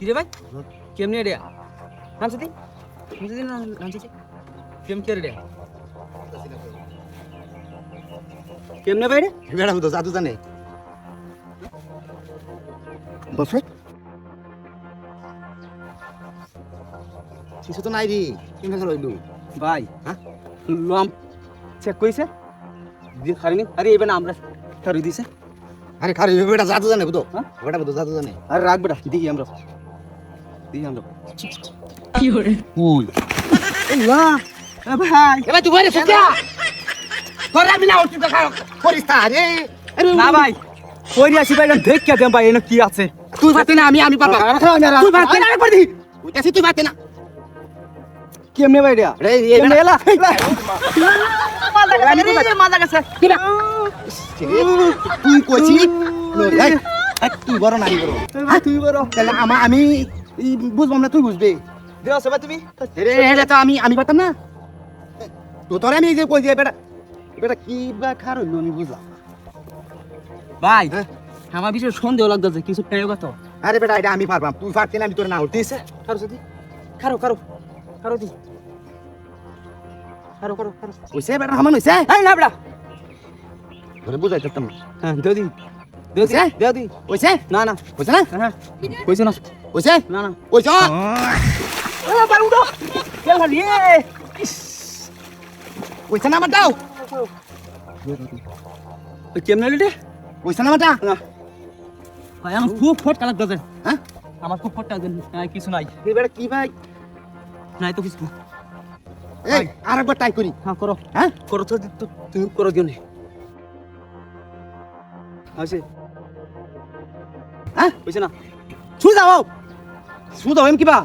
কিরে ভাই কেমনে রে নামছিস নামছিস কেমনে রে কেমনে ভাই রে বেড়া তো জাদু জানে বসে কিছু তো নাই রে কেমনে রইলু ভাই হ্যাঁ লম চেক কইছে দিন খারিনি আরে এবার আমরা খারি দিছে আরে খারে বেটা জাদু জানে বুঝো হ্যাঁ? বেটা বুঝো জাদু জানে আরে রাখ বেটা দেখি আমরা কি হরে কই আল্লাহ এ ভাই এবার তুই বলে সুকিয়া তোরা মিলা ওটি তো খাও করিস তা রে না ভাই কই আসি ভাই দেখ কে দেম ভাই এনে কি আছে তুই পাতে না আমি পারবা তুই পাতে না একবার দি ওইটা তুই পাতে না কেমনে ভাই রে রে কেমনে এলা মাথা গেছে তুই কইছি তুই বড় নাই বড় তুই বড় তাহলে আমি বুঝবাম না তুই বুঝবে দেও সবাই তুমি রে এটা তো আমি পারতাম না তো তোরে আমি এই যে কই যে বেটা বেটা কি বা খারো আমি বুঝলাম ভাই হ্যাঁ? আমার বিষয়ে সন্দেহ লাগতেছে কিছু পেয়ে গেত আরে বেটা এটা আমি পারবাম তুই পারতি না আমি তোর না উঠতে দিছে খারো যদি খারো খারো খারো দি খারো খারো খারো ওইসে বেটা হামান হইছে এই না বড়া তোরে বুঝাই দিতাম না হ্যাঁ দেও দি দেও দি হইছে? দেও দি ওইসে না না ওইসে না হ্যাঁ কইছ না ওইসে না না ওইসে আরে বারু দাও কেন খালি ওইসে না আমার দাও কেমনে রে ওইসে না আমার দাও না ভাই আমার খুব ফটকা লাগতেছে হ্যাঁ আমার খুব ফটকা লাগতেছে নাই কিছু নাই এই বেটা কি ভাই নাই তো কিছু না এই আরেকবার ট্রাই করি হ্যাঁ করো হ্যাঁ করো তো তুমি করো দিও নি আছে হ্যাঁ কইছ না সুদাও সুদাও এম কিবা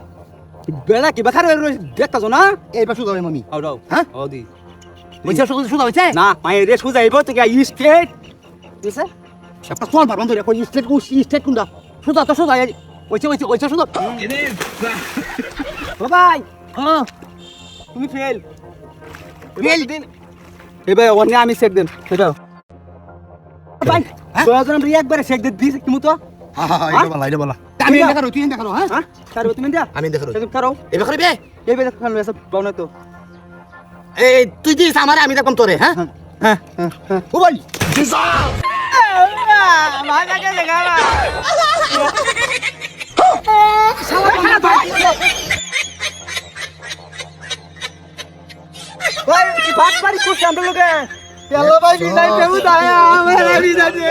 বেলা কি বাখার দেখতাছো না এইবার সুদাও এম আমি আও দাও হ্যাঁ আও দি ওইসে সুদাও হইছে না মাই রে সুজা আইবো তো কি স্ট্রেট দিছে একটা কোন পারবাম ধরে কই স্টেট কোনটা সুদা তো সুদা ওইসে ওইসে ওইসে সুদা ও ভাই হ্যাঁ তুমি ফেল ফেল দিন এবার অন্য আমি চেক দেন এটা ভাই প্রয়োজন আমরা একবারে চেক দে দিছি কি মতো হ্যাঁ এটা বলা আমি দেখারো তুই দেখারো হ্যাঁ হ্যাঁ কারো তুমি দিয়া আমি দেখারো তুমি করো এবার করবে এই বেলা খান এসব পাও না তো এই তুই দিস আমারে আমি দেখম তোরে হ্যাঁ হ্যাঁ ও বল ভাজা কে দেখাবা ভাই ভাগ পারি কুছ আমরা লোকে চলো ভাই বিদায় দেবো দায়া আমার বিদায় দে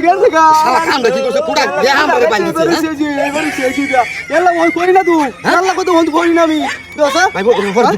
গেছে গা শালা কাম দেখি করছে পুরা দেহ আমারে বান্ধি দিছে এবারে শেষ দিয়া এলা ওই করি না তুই আল্লাহ কত হন করি না আমি দোসা ভাই বল